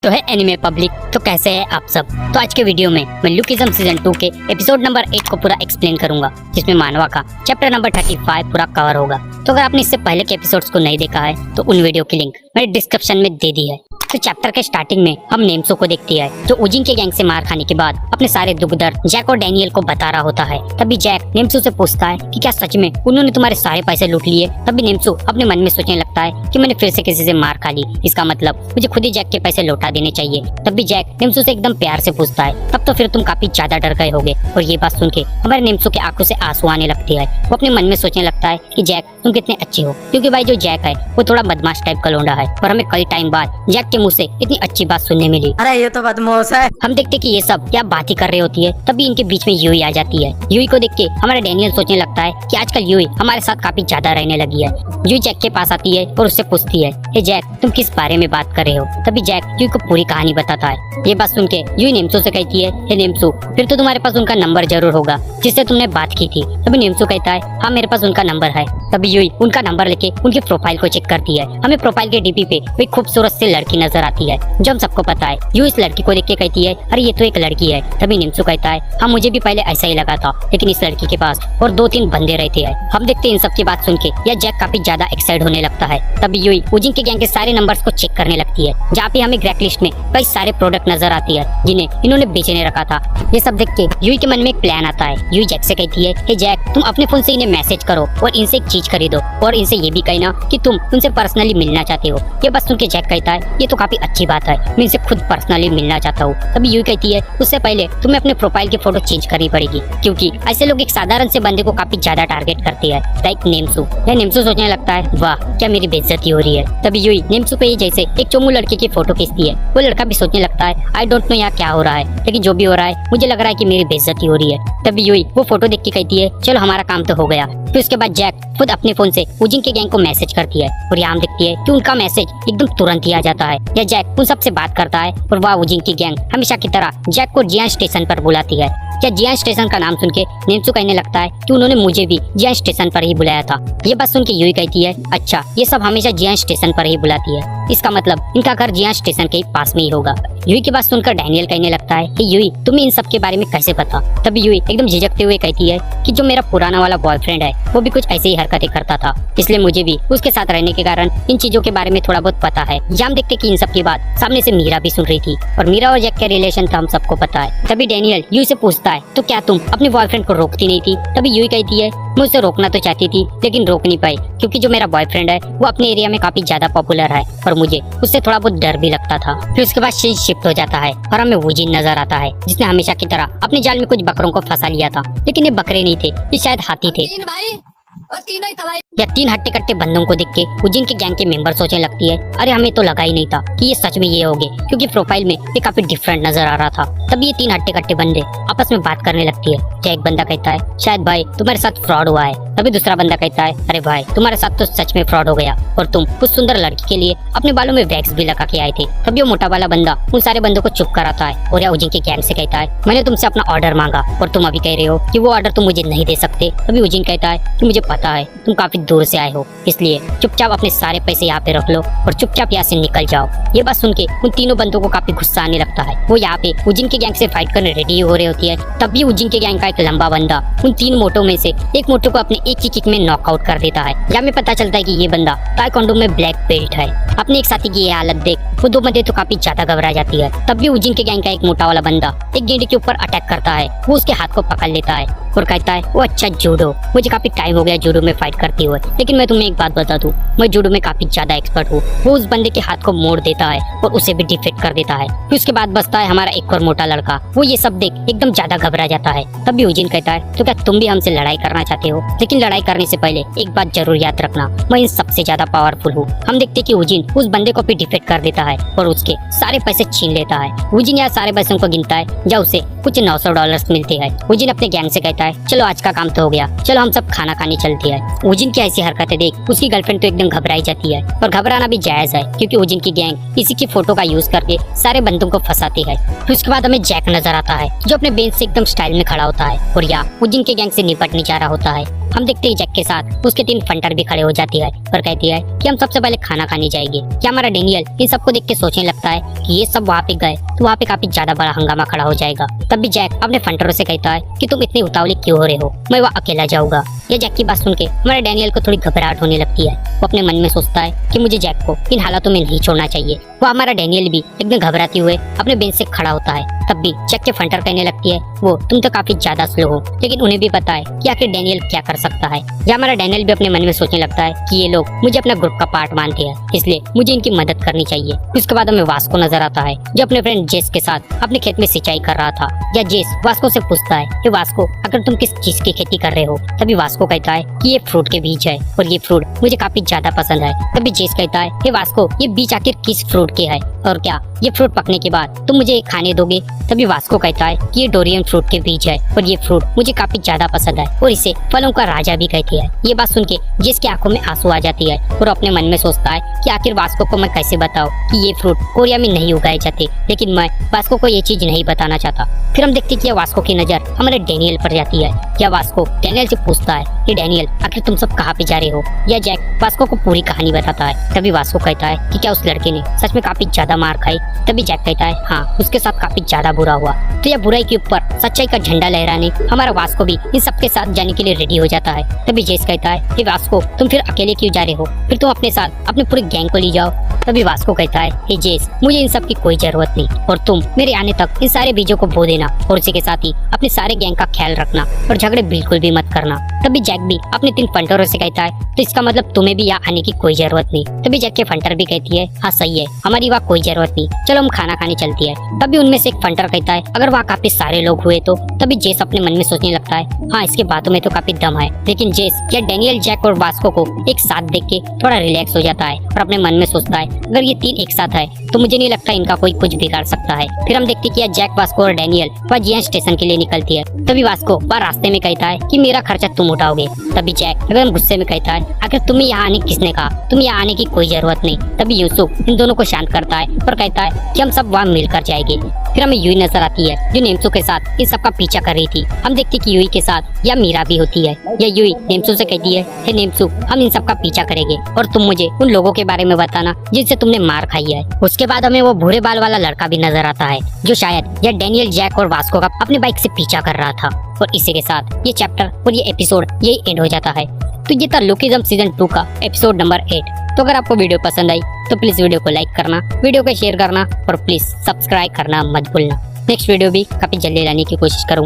तो है anime public. तो कैसे हैं आप सब। तो आज के वीडियो में मैं लुकिज्म सीजन 2 के एपिसोड नंबर 8 को पूरा एक्सप्लेन करूंगा, जिसमें मानवा का चैप्टर नंबर 35 पूरा कवर होगा। तो अगर आपने इससे पहले के एपिसोड्स को नहीं देखा है तो उन वीडियो की लिंक मैंने डिस्क्रिप्शन में दे दी है। तो चैप्टर के स्टार्टिंग में हम नेम्सो को देखते हैं, जो उजिन के गैंग से मार खाने के बाद अपने सारे दुख दर्द जैक और डैनियल को बता रहा होता है। तभी जैक नेम्सो से पूछता है कि क्या सच में उन्होंने तुम्हारे सारे पैसे लूट लिए। तभी नेम्सो अपने मन में सोचने लगता है कि मैंने फिर से किसी से मार खा ली, इसका मतलब मुझे खुद ही जैक के पैसे लौटा देने चाहिए। तभी जैक नेम्सो से एकदम प्यार से पूछता है, तब तो फिर तुम काफी ज्यादा डर गए होगे। और ये बात सुन के हमारे नेम्सो के आंखों से आंसू आने लगते हैं। वो अपने मन में सोचने लगता है कि जैक तुम कितने अच्छे हो, क्योंकि भाई जो जैक है वो थोड़ा बदमाश टाइप का लौंडा है, और हमें कई टाइम बाद जैक के मुंह से इतनी अच्छी बात सुनने मिली। अरे ये तो बदमाश है। हम देखते कि ये सब क्या बात ही कर रही होती है। तभी इनके बीच में यूई आ जाती है। यूई को देख के हमारा डैनियल सोचने लगता है कि आजकल यूई हमारे साथ काफी ज्यादा रहने लगी है। यूई जैक के पास आती है और उससे पूछती है, हे जैक तुम किस बारे में बात कर रहे हो। तभी जैक यूई को पूरी कहानी बताता है। ये बात सुन के यूई नेम्सो से कहती है, हे नेम्सो फिर तो तुम्हारे पास उनका नंबर जरूर होगा जिससे तुमने बात की थी। तभी नेम्सो कहता है, हाँ मेरे पास उनका नंबर है। तभी यूई उनका नंबर लेके उनकी प्रोफाइल को चेक करती है। हमें प्रोफाइल के डीपी पे एक खूबसूरत सी लड़की नजर आती है, जो हम सबको पता है। यूई इस लड़की को देख के कहती है, अरे ये तो एक लड़की है। तभी नेम्सो कहता है, हाँ मुझे भी पहले ऐसा ही लगा था, लेकिन इस लड़की के पास और 2-3 बंदे रहते हैं। हम देखते हैं इन सब की बात सुन के यह जैक काफी ज्यादा एक्साइट होने लगता है। तभी यूई उजिन के गैंग के सारे नंबर्स को चेक करने लगती है, जहाँ पे हमें ग्रैक लिस्ट में कई सारे प्रोडक्ट नजर आती है जिन्हें इन्होंने बेचने रखा था। ये सब देख के यूई के मन में एक प्लान आता है। यूई जैक से कहती है, हे जैक तुम अपने फोन से इन्हें मैसेज करो और इनसे एक चीज खरीदो, और इनसे ये भी कहना कि तुम उनसे पर्सनली मिलना चाहते हो। ये बात सुन के जैक कहता है, ये तो काफी अच्छी बात है, मैं इनसे खुद पर्सनली मिलना चाहता हूँ। तभी यूई कहती है, उससे पहले तुम्हें अपने प्रोफाइल की फोटो चेंज करनी पड़ेगी, क्योंकि ऐसे लोग एक साधारण से बंदे को काफी ज्यादा टारगेट करते हैं, लाइक नेम्सो। यह नेम्सो सोचने लगता है, वाह क्या मेरी बेइज्जती हो रही है। तभी यूई नेम्सो पे जैसे एक चोमू लड़के की फोटो खींचती है। वो लड़का भी सोचने लगता है, आई डोंट नो यहाँ क्या हो रहा है, लेकिन जो भी हो रहा है मुझे लग रहा है कि मेरी बेइज्जती हो रही है। तभी यूई वो फोटो देख के कहती है, चलो हमारा काम तो हो गया। फिर उसके बाद जैक खुद अपने फोन से उजिन के गैंग को मैसेज करती है, और यहाँ देखती है कि उनका मैसेज एकदम तुरंत ही आ जाता है। यह जैक उन सबसे बात करता है, और वह उजिन की गैंग हमेशा की तरह जैक को जियान स्टेशन पर बुलाती है। क्या जियान स्टेशन का नाम सुन के नेम्सो कहने लगता है कि उन्होंने मुझे भी जियान स्टेशन पर ही बुलाया था। ये बात सुन के यूई कहती है, अच्छा ये सब हमेशा जियान स्टेशन पर ही बुलाती है, इसका मतलब इनका घर जियान स्टेशन के पास में ही होगा। यूई की बात सुनकर डैनियल कहने लगता है कि यूई तुम्हें इन सब के बारे में कैसे पता। तभी यूई एकदम झिझकते हुए कहती है कि जो मेरा पुराना वाला बॉयफ्रेंड है वो भी कुछ ऐसे ही हरकतें करता था, इसलिए मुझे भी उसके साथ रहने के कारण इन चीजों के बारे में थोड़ा बहुत पता है। हम देखते कि इन सब की बात सामने से मीरा भी सुन रही थी, और मीरा और जैक का रिलेशन था हम सबको पता है। तभी डैनियल यूई से पूछता है, तो क्या तुम अपने बॉयफ्रेंड को रोकती नहीं थी। तभी यूई कहती है, मैं उसे रोकना तो चाहती थी लेकिन रोक नहीं पाई, क्योंकि जो मेरा बॉयफ्रेंड है वो अपने एरिया में काफी ज्यादा पॉपुलर है, और मुझे उससे थोड़ा बहुत डर भी लगता था। फिर उसके बाद सीन शिफ्ट हो जाता है और हमें वुजिन नजर आता है, जिसने हमेशा की तरह अपने जाल में कुछ बकरों को फंसा लिया था, लेकिन ये बकरे नहीं थे, ये शायद हाथी थे। या 3 हट्टे कट्टे बंदों को देख के उजिन के गैंग के मेंबर सोचने लगती है, अरे हमें तो लगा ही नहीं था कि ये सच में ये होंगे, क्योंकि प्रोफाइल में ये काफी डिफरेंट नजर आ रहा था। तब ये 3 हट्टे कट्टे बंदे आपस में बात करने लगती है। क्या एक बंदा कहता है, शायद भाई तुम्हारे साथ फ्रॉड हुआ है। तभी दूसरा बंदा कहता है, अरे भाई तुम्हारे साथ तो सच में फ्रॉड हो गया, और तुम उस सुंदर लड़की के लिए अपने बालों में वैक्स भी लगा के आए थे। तभी वो मोटा वाला बंदा उन सारे बंदों को चुप कराता है, और उजिन के गैंग से कहता है, मैंने तुमसे अपना ऑर्डर मांगा और तुम अभी कह रहे हो कि वो ऑर्डर तुम मुझे नहीं दे सकते। तभी उजिन कहता है कि मुझे पता है तुम काफी दूर से आए हो, इसलिए चुपचाप अपने सारे पैसे यहाँ पे रख लो और चुपचाप यहाँ से निकल जाओ। ये बात सुन के उन तीनों बंदों को काफी गुस्सा आने लगता है। वो यहाँ पे उजिन के गैंग से फाइट करने रेडी हो रही होती है। तभी उजिन के गैंग का एक लंबा बंदा उन 3 मोटों में से एक मोटो को अपने एक ही किक में नॉकआउट कर देता है। यहाँ में पता चलता है कि ये बंदा ताइक्वांडो में ब्लैक बेल्ट है। अपने एक साथी की ये हालत देख वो 2 बंदे तो काफी ज्यादा घबरा जाती है। तब भी उजिन के गैंग का एक मोटा वाला बंदा एक गेंडे के ऊपर अटैक करता है। वो उसके हाथ को पकड़ लेता है और कहता है, वो अच्छा जूडो, मुझे काफी टाइम हो गया जूडो में फाइट करते हुए, लेकिन मैं तुम्हें एक बात बता दूं, मैं जूडो में काफी ज्यादा एक्सपर्ट हूँ। वो उस बंदे के हाथ को मोड़ देता है और उसे भी डिफीट कर देता है। फिर उसके बाद बचता है हमारा एक और मोटा लड़का। वो ये सब देख एकदम ज्यादा घबरा जाता है। तब भी उजिन कहता है, तो क्या तुम भी हमसे लड़ाई करना चाहते हो, लेकिन लड़ाई करने से पहले एक बात जरूर याद रखना, मैं इन सबसे ज्यादा पावरफुल हूँ। हम देखते कि उजिन उस बंदे को भी डिफीट कर देता है और उसके सारे पैसे छीन लेता है। उजिन यहाँ सारे पैसों को गिनता है, जब उसे कुछ $900 मिलते हैं। उजिन अपने गैंग से कहता है, चलो आज का काम तो हो गया, चलो हम सब खाना खाने चलते हैं। उजिन की ऐसी हरकतें देख उसकी गर्लफ्रेंड तो एकदम घबराई जाती है, और घबराना भी जायज है, क्योंकि उजिन की गैंग इसी की फोटो का यूज करके सारे बंदों को फंसाती है। फिर उसके बाद हमें जैक नजर आता है, जो अपने बेंच से एकदम स्टाइल में खड़ा होता है, और यहाँ उजिन के गैंग से निपटने जा रहा होता है। हम देखते हैं जैक के साथ उसके 3 फंटर भी खड़े हो जाती है और कहती है कि हम सबसे पहले खाना खाने जाएंगे। क्या हमारा डेनियल इन सबको देख के सोचने लगता है कि ये सब वहाँ पे गए तो वहाँ पे काफी ज्यादा बड़ा हंगामा खड़ा हो जाएगा। तब भी जैक अपने फंटरों से कहता है कि तुम इतने उतावले क्यों हो रहे हो, मैं वहाँ अकेला जाऊंगा। ये जैक की बात सुन के हमारे डैनियल को थोड़ी घबराहट होने लगती है। वो अपने मन में सोचता है कि मुझे जैक को इन हालातों में नहीं छोड़ना चाहिए। वो हमारा डैनियल भी एकदम घबराते हुए अपने बेंच से खड़ा होता है। तब भी जैक के फंटर कहने लगती है वो तुम तो काफी ज्यादा स्लो हो, लेकिन उन्हें भी पता है कि आखिर डैनियल क्या कर सकता है। या हमारा डैनियल भी अपने मन में सोचने लगता है कि ये लोग मुझे अपना ग्रुप का पार्ट मानते हैं, इसलिए मुझे इनकी मदद करनी चाहिए। उसके बाद हमें वास्को नजर आता है जो अपने फ्रेंड जेस के साथ अपने खेत में सिंचाई कर रहा था। या जेस वास्को से पूछता है कि वास्को अगर तुम किस चीज की खेती कर रहे हो। तभी वास्को कहता है कि ये फ्रूट के बीज है और ये फ्रूट मुझे काफी ज्यादा पसंद है। तभी जेस कहता है कि वास्को ये बीज आखिर किस फ्रूट के है और क्या ये फ्रूट पकने के बाद तुम मुझे खाने दोगे। तभी वास्को कहता है कि ये डोरियन फ्रूट के बीज है और ये फ्रूट मुझे काफी ज्यादा पसंद है और इसे फलों का राजा भी कहते हैं। ये बात सुन के जेस की आंखों में आंसू आ जाती है और अपने मन में सोचता है कि आखिर वास्को को मैं कैसे बताऊं कि ये फ्रूट कोरिया में नहीं उगाए जाते, लेकिन मैं वास्को को ये चीज नहीं बताना चाहता। फिर हम देखते कि वास्को की नजर हमारे डैनियल पर जाती है। या वास्को डैनियल से पूछता है कि डैनियल आखिर तुम सब कहाँ पे जा रहे हो। या जैक वास्को को पूरी कहानी बताता है। तभी वास्को कहता है कि क्या उस लड़के ने सच में काफी ज्यादा मार खाई। तभी जैक कहता है हाँ, उसके साथ काफी ज्यादा बुरा हुआ। तो यह बुराई के ऊपर सच्चाई का झंडा लहराने हमारा वास्को भी इन सबके साथ जाने के लिए रेडी हो जाता है। तभी जेस कहता है कि वास्को तुम फिर अकेले क्यों जा रहे हो, फिर तुम अपने साथ अपने पूरे गैंग को ले जाओ। तभी वास्को कहता है हे जेस मुझे इन सब की कोई जरूरत नहीं और तुम मेरे आने तक इन सारे बीजों को बो देना और उसी के साथ ही अपने सारे गैंग का ख्याल रखना और झगड़े बिल्कुल भी मत करना। तभी जैक भी अपने 3 फंटरों से कहता है तो इसका मतलब तुम्हें भी यहाँ आने की कोई जरूरत नहीं। तभी जैक के फंटर भी कहती है हाँ सही है, हमारी वहाँ कोई जरूरत नहीं, चलो हम खाना खाने चलती है। तभी उनमें से एक फंटर कहता है अगर वहाँ काफी सारे लोग हुए तो। तभी जेस अपने मन में सोचने लगता है हाँ इसके बातों में तो काफी दम है। लेकिन जेस या डैनियल जैक और वास्को को एक साथ देख के थोड़ा रिलैक्स हो जाता है और अपने मन में सोचता है अगर ये 3 एक साथ है तो मुझे नहीं लगता इनका कोई कुछ बिगाड़ सकता है। फिर हम देखते कि जैक वास्को और डैनियल वह जियान स्टेशन के लिए निकलती है। तभी वास्को वह रास्ते में कहता है कि मेरा खर्चा तुम उठाओगे। तभी जैक एकदम गुस्से में कहता है आखिर तुम्हें यहाँ आने किसने कहा, तुम्हें यहाँ आने की कोई जरूरत नहीं। तभी यूसुफ इन दोनों को शांत करता है और कहता है कि हम सब वहाँ मिलकर जाएंगे। फिर हमें यूई नजर आती है जो नेम्सू के साथ इन सबका पीछा कर रही थी। हम देखते कि यूई के साथ या मीरा भी होती है। या यूई नेम्सू से कहती है हे नेम्सू हम इन सबका पीछा करेंगे और तुम मुझे उन लोगों के बारे में बताना जिनसे तुमने मार खाई है। उसके बाद हमें वो भूरे बाल वाला लड़का भी नजर आता है जो शायद या डैनियल जैक और वास्को का अपने बाइक से पीछा कर रहा था। और इसी के साथ ये चैप्टर और ये एपिसोड यही एंड हो जाता है। तो ये था लुकिज्म सीजन 2 का एपिसोड नंबर 8। तो अगर आपको वीडियो पसंद आई तो प्लीज वीडियो को लाइक करना, वीडियो को शेयर करना और प्लीज सब्सक्राइब करना मत भूलना। नेक्स्ट वीडियो भी काफी जल्दी लाने की कोशिश करूंगा।